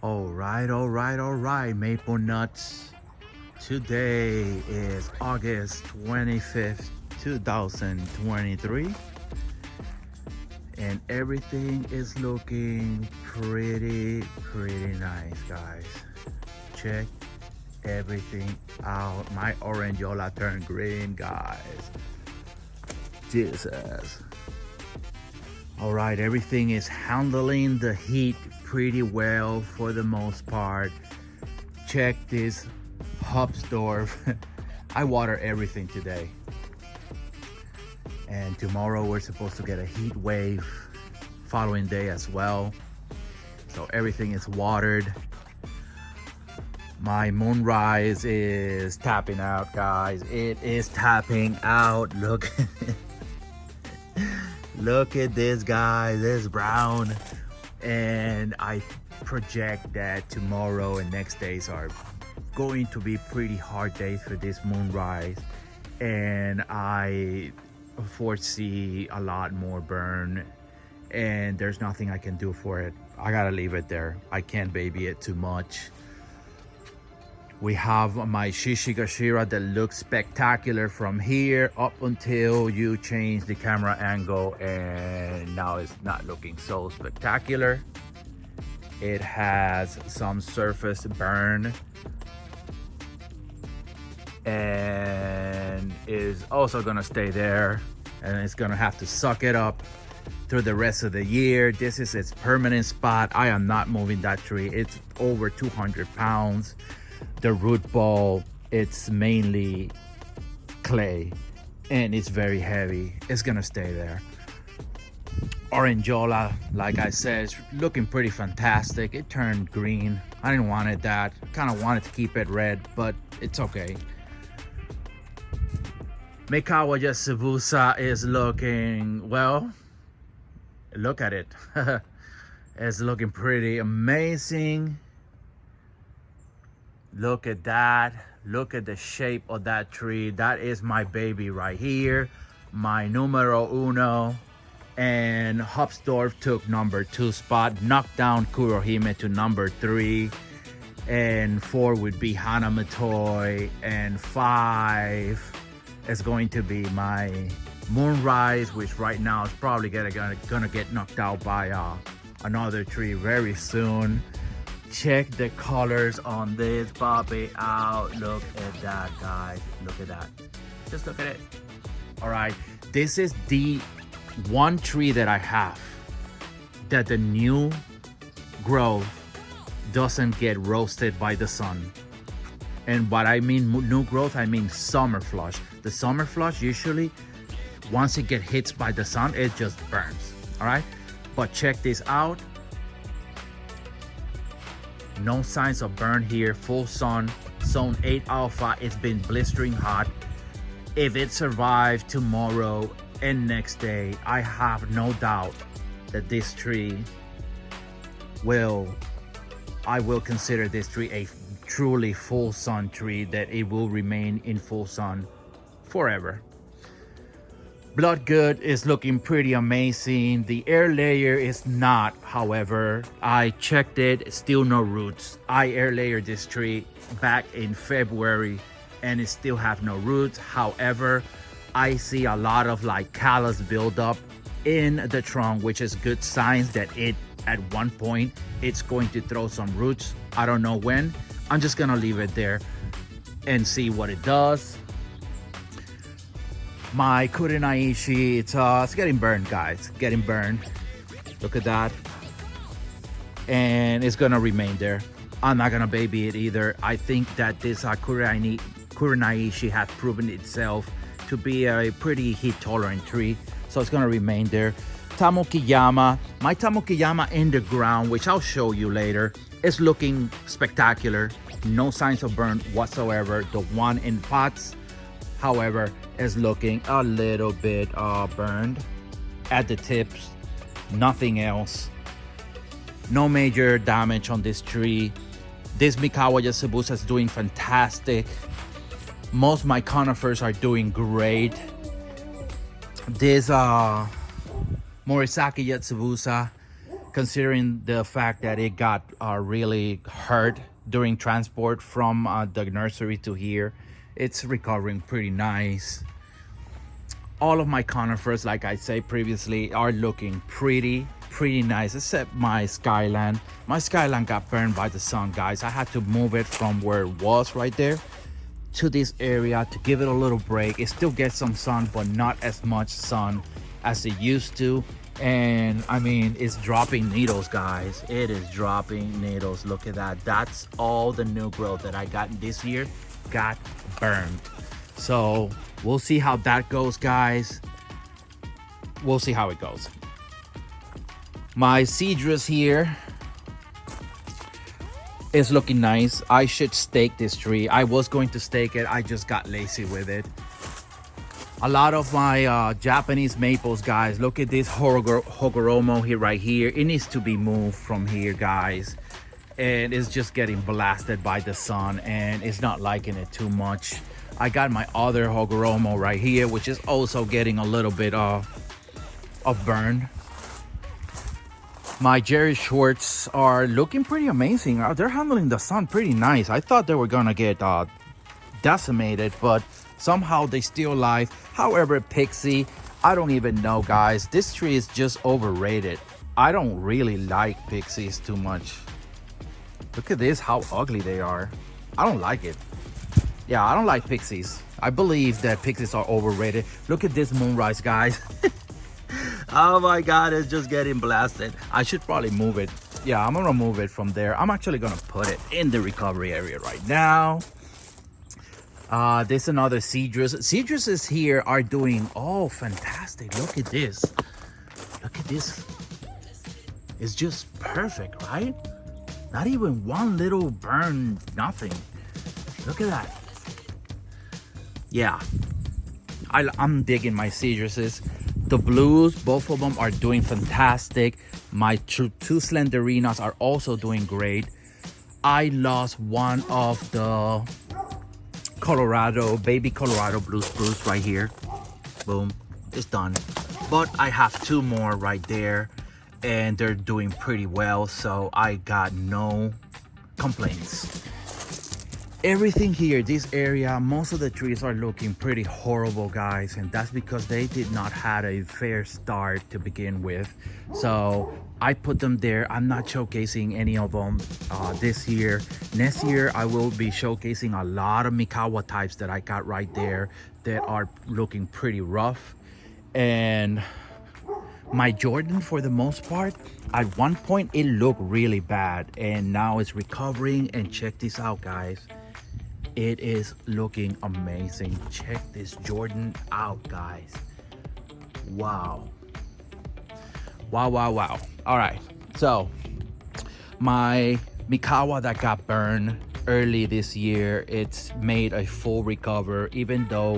All right, Maple Nuts. Today is August 25th, 2023, and everything is looking pretty nice, guys. Check everything out. My orangeola turned green, guys. Jesus. All right, everything is handling the heat pretty well for the most part. Check this Hubsdorf. I water everything today. And tomorrow we're supposed to get a heat wave following day as well. So everything is watered. My moonrise is tapping out, guys. It is tapping out. Look. Look at this, guys. This brown. And I project that tomorrow and next days are going to be pretty hard days for this moonrise. And I foresee a lot more burn. And there's nothing I can do for it. I gotta leave it there. I can't baby it too much. We have my Shishigashira that looks spectacular from here up until you change the camera angle, and now it's not looking so spectacular. It has some surface burn and is also gonna stay there, and it's gonna have to suck it up through the rest of the year. This is its permanent spot. I am not moving that tree. It's over 200 pounds. The root ball, it's mainly clay and it's very heavy. It's gonna stay there. Orangeola, like I said, is looking pretty fantastic. It turned green. I didn't want it that. Kind of wanted to keep it red, but it's okay. Mikawa Yasubusa is looking, well, look at it. It's looking pretty amazing. Look at that. Look at the shape of that tree. That is my baby right here. My numero uno. And Hubsdorf took number 2 spot. Knocked down Kurohime to number 3. And 4 would be Hanamatoi. And 5 is going to be my Moonrise, which right now is probably gonna get knocked out by another tree very soon. Check the colors on this puppy out. Look at that, guys. Look at that. Just look at it. All right. This is the one tree that I have that the new growth doesn't get roasted by the sun. And what I mean new growth, I mean summer flush. The summer flush, usually, once it gets hit by the sun, it just burns. All right. But check this out. No signs of burn here. Full sun. Zone 8 alpha. It's been blistering hot. If it survives tomorrow and next day, I have no doubt that this tree I will consider this tree a truly full sun tree, that it will remain in full sun forever. Bloodgood is looking pretty amazing. The air layer is not, however. I checked it, still no roots. I air layered this tree back in February and it still have no roots. However, I see a lot of like callus buildup in the trunk, which is good signs that it at one point it's going to throw some roots. I don't know when. I'm just gonna leave it there and see what it does. My Kurenaishi, it's getting burned, guys. Getting burned. Look at that. And it's gonna remain there. I'm not gonna baby it either. I think that this Kurenaishi has proven itself to be a pretty heat-tolerant tree, so it's gonna remain there. Tamokiyama, my Tamokiyama in the ground, which I'll show you later, is looking spectacular. No signs of burn whatsoever. The one in pots, however, is looking a little bit burned at the tips. Nothing else. No major damage on this tree. This Mikawa Yasubusa is doing fantastic. Most of my conifers are doing great. This Morisaki Yatsubusa considering the fact that it got really hurt during transport from the nursery to here. It's recovering pretty nice. All of my conifers, like I said previously, are looking pretty nice, except my skyland. My skyland got burned by the sun, guys. I had to move it from where it was right there to this area to give it a little break. It still gets some sun, but not as much sun as it used to. And I mean, it's dropping needles, guys. It is dropping needles. Look at that. That's all the new growth that I got this year got burned. So we'll see how that goes, guys. We'll see how it goes. My cedrus here is looking nice. I should stake this tree. I was going to stake it. I just got lazy with it. A lot of my Japanese maples, guys. Look at this Hogoromo here, right here. It needs to be moved from here, guys. And it's just getting blasted by the sun, and it's not liking it too much. I got my other Hogoromo right here, which is also getting a little bit of burn. My Jerry Shorts are looking pretty amazing. They're handling the sun pretty nice. I thought they were gonna get decimated, but somehow they still alive. However, Pixie, I don't even know, guys. This tree is just overrated. I don't really like Pixies too much. Look at this, how ugly they are. I don't like it. Yeah, I don't like Pixies. I believe that Pixies are overrated. Look at this Moonrise, guys. Oh my God, it's just getting blasted. I should probably move it. Yeah, I'm gonna move it from there. I'm actually gonna put it in the recovery area right now. There's another cedrus. Cedruses here are doing, oh, fantastic. Look at this. Look at this. It's just perfect, right? Not even one little burn, nothing. Look at that. Yeah, I'm digging my cedruses. The blues, both of them are doing fantastic. My two slenderinas are also doing great. I lost one of the baby Colorado blue spruce right here. Boom, it's done. But I have two more right there, and they're doing pretty well, so I got no complaints. Everything here, this area, most of the trees are looking pretty horrible, guys, and that's because they did not have a fair start to begin with. So I put them there. I'm not showcasing any of them this year. Next year, I will be showcasing a lot of Mikawa types that I got right there that are looking pretty rough. And my Jordan, for the most part, at one point it looked really bad, and now it's recovering. And check this out, guys. It is looking amazing. Check this Jordan out, guys. Wow. Wow. All right, so my Mikawa that got burned early this year, it's made a full recover. Even though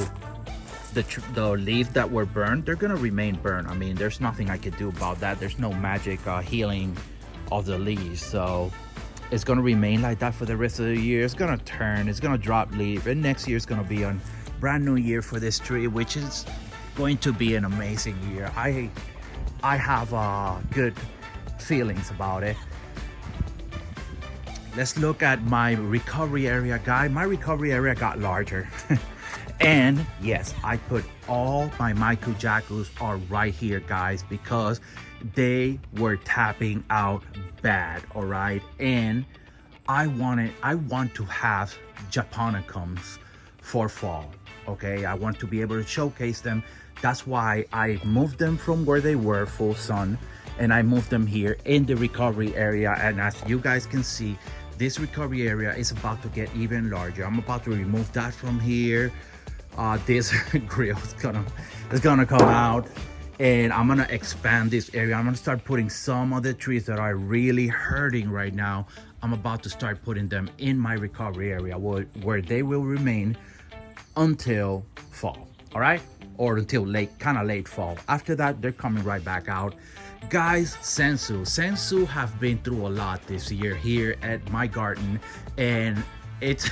the leaves that were burned, they're gonna remain burned. I mean, there's nothing I could do about that. There's no magic healing of the leaves, so it's gonna remain like that for the rest of the year. It's gonna turn, it's gonna drop leaf, and next year is gonna be a brand new year for this tree, which is going to be an amazing year. I have good feelings about it. Let's look at my recovery area, guy. My recovery area got larger. And yes, I put all my Maiku Jakus are right here, guys, because they were tapping out bad, all right? And I want to have Japonicums for fall, okay? I want to be able to showcase them. That's why I moved them from where they were, full sun, and I moved them here in the recovery area. And as you guys can see, this recovery area is about to get even larger. I'm about to remove that from here. This grill is gonna come out, and I'm gonna expand this area. I'm gonna start putting some of the trees that are really hurting right now. I'm about to start putting them in my recovery area where they will remain until fall, all right? Or until kind of late fall. After that, they're coming right back out. Guys, Sensu have been through a lot this year here at my garden, and it's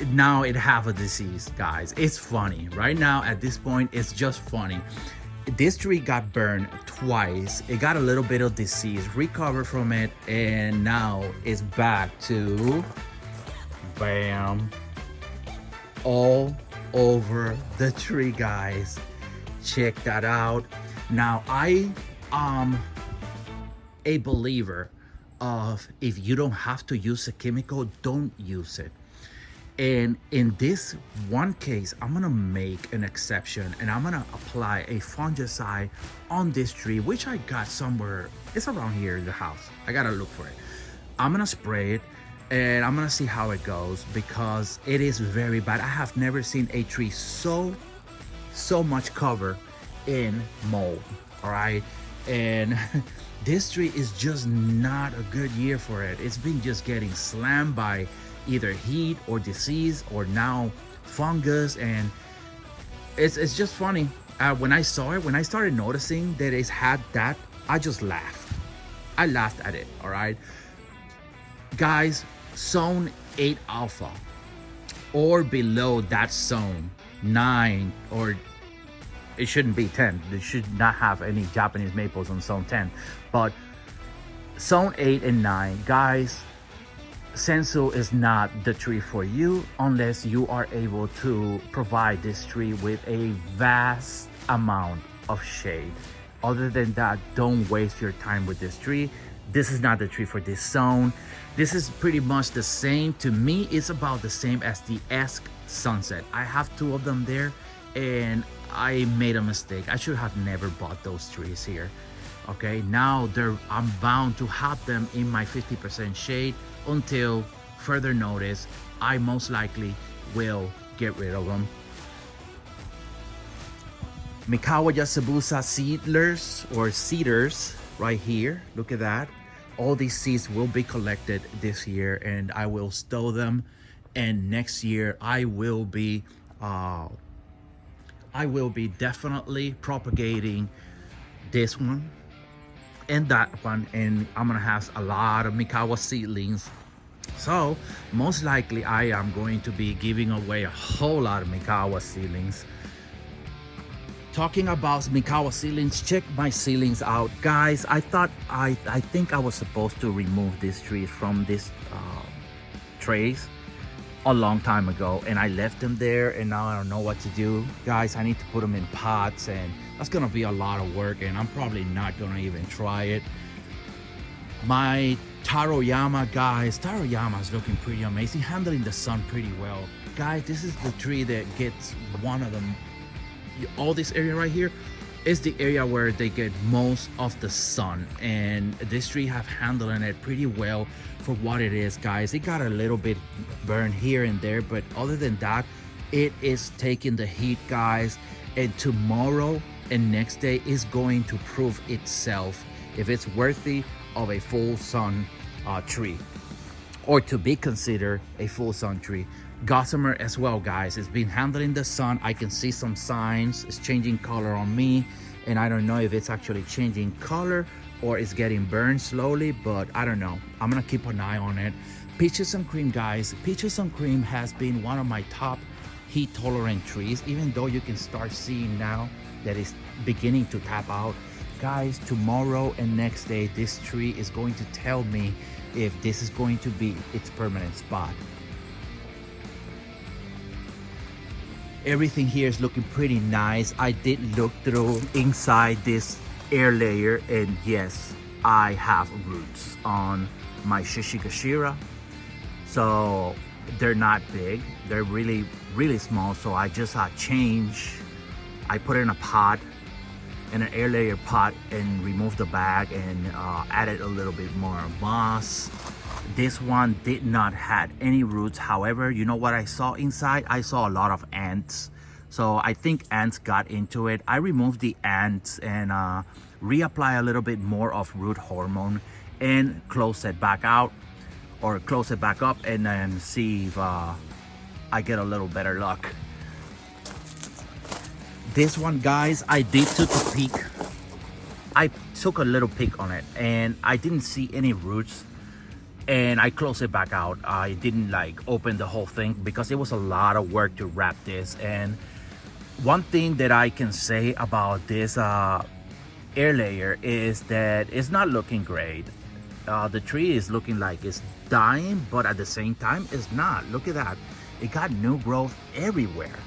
now it have a disease, guys. It's funny right now. At this point, it's just funny. This tree got burned twice. It got a little bit of disease, recovered from it, and now it's back to bam, all over the tree, guys. Check that out. Now I am a believer of, if you don't have to use a chemical, don't use it. And in this one case, I'm gonna make an exception and I'm gonna apply a fungicide on this tree, which I got somewhere. It's around here in the house. I gotta look for it. I'm gonna spray it and I'm gonna see how it goes, because it is very bad. I have never seen a tree so much cover in mold. All right, and this tree is just not a good year for it. It's been just getting slammed by either heat or disease or now fungus, and it's just funny. When I saw it, when I started noticing that it's had that, I just laughed. I laughed at it. All right, guys, zone 8 alpha or below that zone 9, or it shouldn't be 10. They should not have any Japanese maples on zone 10, but zone 8 and 9, guys, Sensu is not the tree for you unless you are able to provide this tree with a vast amount of shade. Other than that, don't waste your time with this tree. This is not the tree for this zone. This is pretty much the same. To me, it's about the same as the Esk Sunset. I have 2 of them there and I made a mistake. I should have never bought those trees here. Okay, now I'm bound to have them in my 50% shade until further notice. I most likely will get rid of them. Mikawa Yasabusa seedlers or seeders right here. Look at that. All these seeds will be collected this year and I will stow them. And next year I will be definitely propagating this one and that one, and I'm gonna have a lot of Mikawa seedlings. So most likely I am going to be giving away a whole lot of Mikawa seedlings. Talking about Mikawa seedlings, check my seedlings out, guys. I think I was supposed to remove these trees from this trays a long time ago, and I left them there, and now I don't know what to do. Guys, I need to put them in pots, and that's gonna be a lot of work, and I'm probably not gonna even try it. My Taroyama, guys, Taroyama is looking pretty amazing, handling the sun pretty well. Guys, this is the tree that gets one of them. All this area right here is the area where they get most of the sun, and this tree have handling it pretty well for what it is, guys. It got a little bit burned here and there, but other than that, it is taking the heat, guys. And tomorrow and next day is going to prove itself if it's worthy of a full sun tree, or to be considered a full sun tree. Gossamer as well, guys. It's been handling the sun. I can see some signs. It's changing color on me, and I don't know if it's actually changing color or it's getting burned slowly, but I don't know. I'm gonna keep an eye on it. Peaches and Cream, guys. Peaches and Cream has been one of my top heat tolerant trees, even though you can start seeing now that it's beginning to tap out. Guys, tomorrow and next day, this tree is going to tell me if this is going to be its permanent spot. Everything here is looking pretty nice. I did look through inside this air layer, and yes, I have roots on my Shishigashira. So they're not big, they're really small. So I just I put it in a pot, in an air layer pot, and removed the bag and added a little bit more moss. This one did not have any roots. However, you know what I saw inside? I saw a lot of ants. So I think ants got into it. I removed the ants and reapply a little bit more of root hormone and close it back out, or close it back up, and then see if I get a little better luck. This one, guys, I did took a peek. I took a little peek on it and I didn't see any roots, and I closed it back out. I didn't like open the whole thing because it was a lot of work to wrap this, and One thing that I can say about this air layer is that it's not looking great. The tree is looking like it's dying, but at the same time it's not. Look at that, it got new growth everywhere.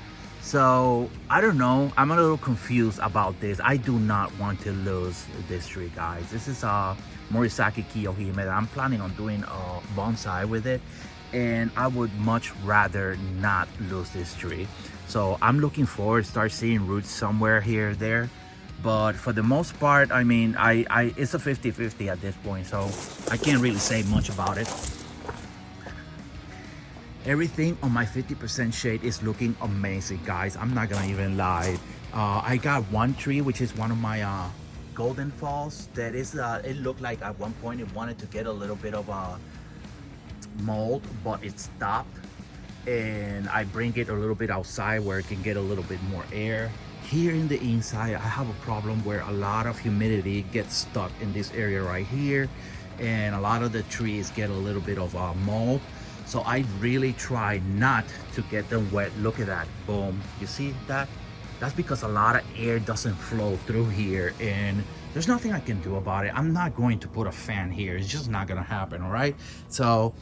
So I don't know, I'm a little confused about this. I do not want to lose this tree, guys. This is a Morisaki Kiyohime that I'm planning on doing a bonsai with it, and I would much rather not lose this tree. So I'm looking forward to start seeing roots somewhere here or there, but for the most part, I mean, it's a 50-50 at this point, so I can't really say much about it. Everything on my 50% shade is looking amazing, guys. I'm not gonna even lie. I got one tree, which is one of my golden falls, that is it looked like at one point it wanted to get a little bit of a mold, but it stopped, and I bring it a little bit outside where it can get a little bit more air. Here in the inside, I have a problem where a lot of humidity gets stuck in this area right here, and a lot of the trees get a little bit of mold. So I really try not to get them wet. Look at that, boom. You see that? That's because a lot of air doesn't flow through here, and there's nothing I can do about it. I'm not going to put a fan here. It's just not gonna happen, all right? So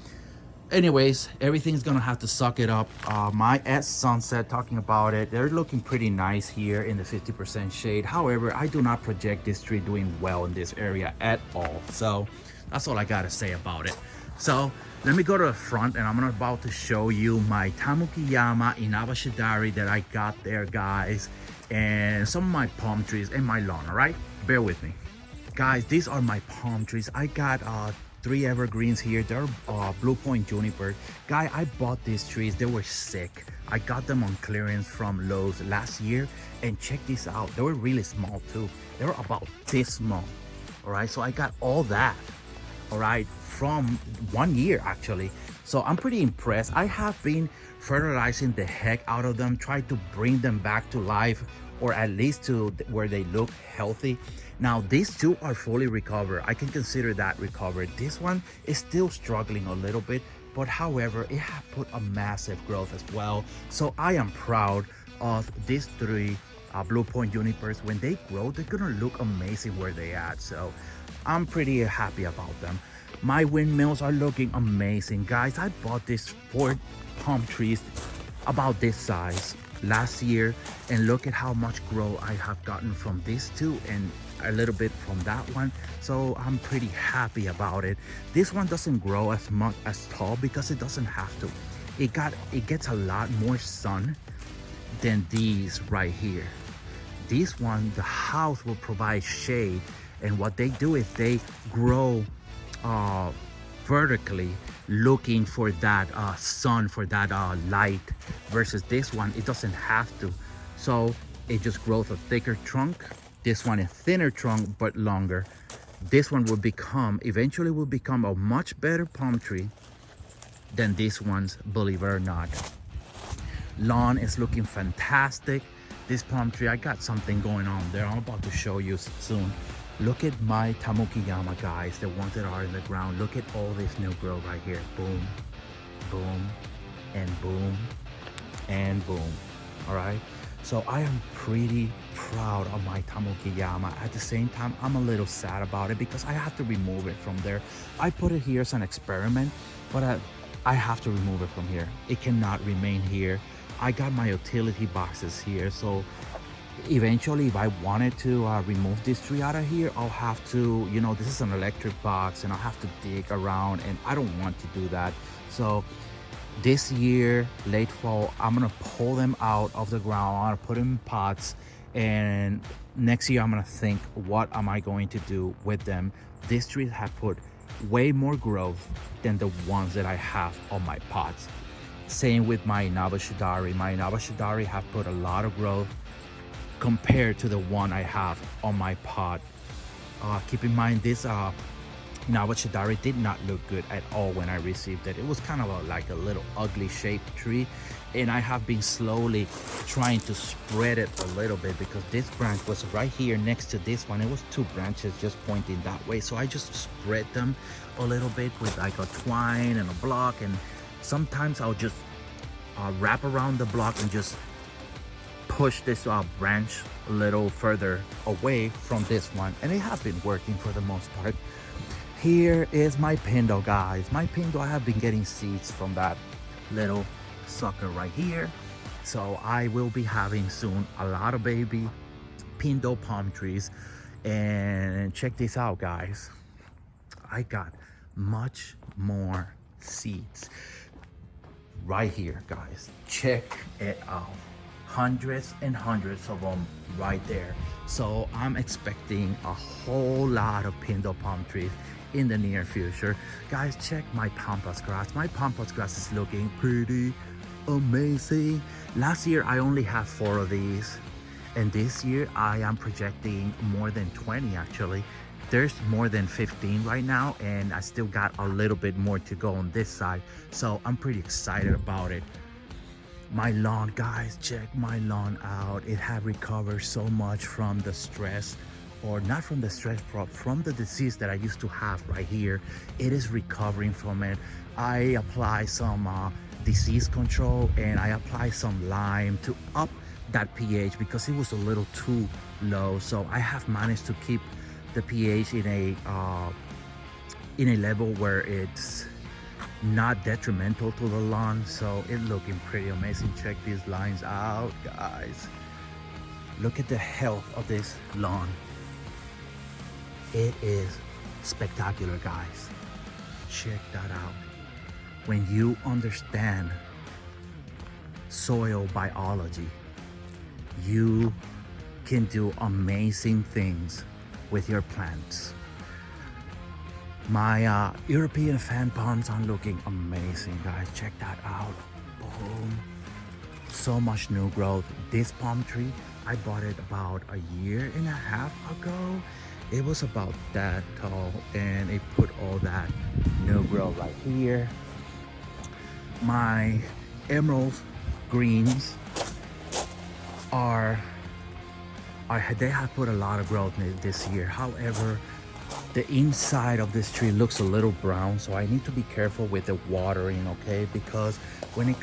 anyways, everything's gonna have to suck it up. My at sunset, talking about it, they're looking pretty nice here in the 50% shade. However, I do not project this tree doing well in this area at all. So that's all I gotta say about it. So let me go to the front, and I'm about to show you my Tamukiyama Inaba Shidari that I got there, guys, and some of my palm trees and my lawn. All right, bear with me, guys. These are my palm trees. I got 3 evergreens here. They're Blue Point Juniper. Guy, I bought these trees. They were sick. I got them on clearance from Lowe's last year, and check this out. They were really small too. They were about this small. All right, so I got all that, all right, from 1 year actually. So I'm pretty impressed. I have been fertilizing the heck out of them, try to bring them back to life, or at least to where they look healthy. Now these two are fully recovered. I can consider that recovered. This one is still struggling a little bit, but however, it has put a massive growth as well. So I am proud of these 3 Blue Point Junipers. When they grow, they're gonna look amazing where they at. So I'm pretty happy about them. My windmills are looking amazing, guys. I bought these 4 palm trees about this size last year, and look at how much growth I have gotten from these 2 and a little bit from that one. So I'm pretty happy about it. This one doesn't grow as much as tall because it doesn't have to. It gets a lot more sun than these right here. This one, the house will provide shade, and what they do is they grow vertically, looking for that sun, for that light, versus this one, it doesn't have to. So it just grows a thicker trunk. This one is thinner trunk but longer. This one will become, eventually will become a much better palm tree than these ones, believe it or not. Lawn is looking fantastic. This palm tree, I got something going on there. I'm about to show you soon. Look at my Tamukiyama, guys, the ones that are in the ground. Look at all this new growth right here. Boom, boom, and boom, and boom. All right. So I am pretty proud of my Tamukiyama. At the same time, I'm a little sad about it because I have to remove it from there. I put it here as an experiment, but I have to remove it from here. It cannot remain here. I got my utility boxes here, so eventually if I wanted to remove this tree out of here, I'll have to, you know, this is an electric box, and I'll have to dig around, and I don't want to do that. So this year, late fall, I'm gonna pull them out of the ground. I'm gonna put them in pots, and next year I'm gonna think, what am I going to do with them? These trees have put way more growth than the ones that I have on my pots. Same with my Inaba Shidari. My Inaba Shidari have put a lot of growth compared to the one I have on my pot. Keep in mind, this Inaba Shidari did not look good at all when I received it. It was kind of like a little ugly shaped tree, and I have been slowly trying to spread it a little bit because this branch was right here next to this one. It was 2 branches just pointing that way, so I just spread them a little bit with like a twine and a block, and sometimes I'll just wrap around the block and just push this branch a little further away from this one, and it has been working for the most part. Here is my Pindo, guys. My Pindo, I have been getting seeds from that little sucker right here. So I will be having soon a lot of baby Pindo palm trees. And check this out, guys. I got much more seeds right here, guys. Check it out. Hundreds and hundreds of them right there. So I'm expecting a whole lot of Pindo palm trees in the near future. Guys, check my pampas grass. My pampas grass is looking pretty amazing. Last year I only had 4 of these, and this year I am projecting more than 20 actually. There's more than 15 right now, and I still got a little bit more to go on this side, so I'm pretty excited about it. My lawn, guys, check my lawn out. It had recovered so much from the stress, or not from the stress, from the disease that I used to have right here. It is recovering from it. I apply some disease control, and I apply some lime to up that pH because it was a little too low. So I have managed to keep the pH in a level where it's not detrimental to the lawn. So it's looking pretty amazing. Check these lines out, guys. Look at the health of this lawn. It is spectacular, guys. Check that out. When you understand soil biology, you can do amazing things with your plants. My European fan palms are looking amazing, guys. Check that out. Boom. So much new growth. This palm tree, I bought it about a year and a half ago. It was about that tall, and it put all that new growth right here. My emerald greens they have put a lot of growth in it this year. However, the inside of this tree looks a little brown, so I need to be careful with the watering, okay? Because when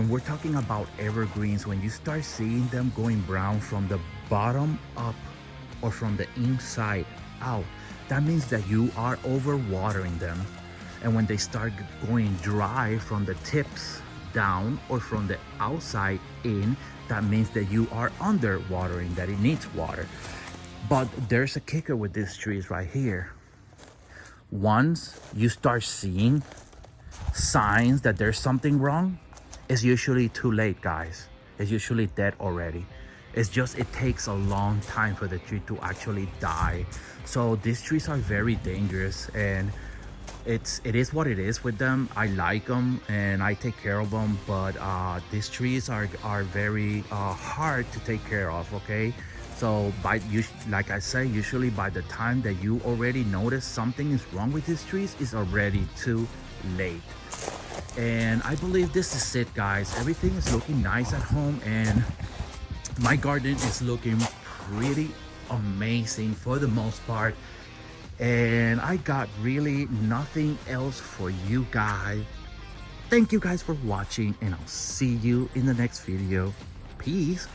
we're talking about evergreens, when you start seeing them going brown from the bottom up or from the inside out, that means that you are over watering them. And when they start going dry from the tips down or from the outside in, that means that you are under watering, that it needs water. But there's a kicker with these trees right here. Once you start seeing signs that there's something wrong, it's usually too late, guys. It's usually dead already. It's just, it takes a long time for the tree to actually die. So these trees are very dangerous, and it is what it is with them. I like them and I take care of them, but these trees are very hard to take care of, okay? So like I say, usually by the time that you already notice something is wrong with these trees, it's already too late. And I believe this is it, guys. Everything is looking nice at home, and my garden is looking pretty amazing for the most part. And I got really nothing else for you guys. Thank you guys for watching, and I'll see you in the next video. Peace.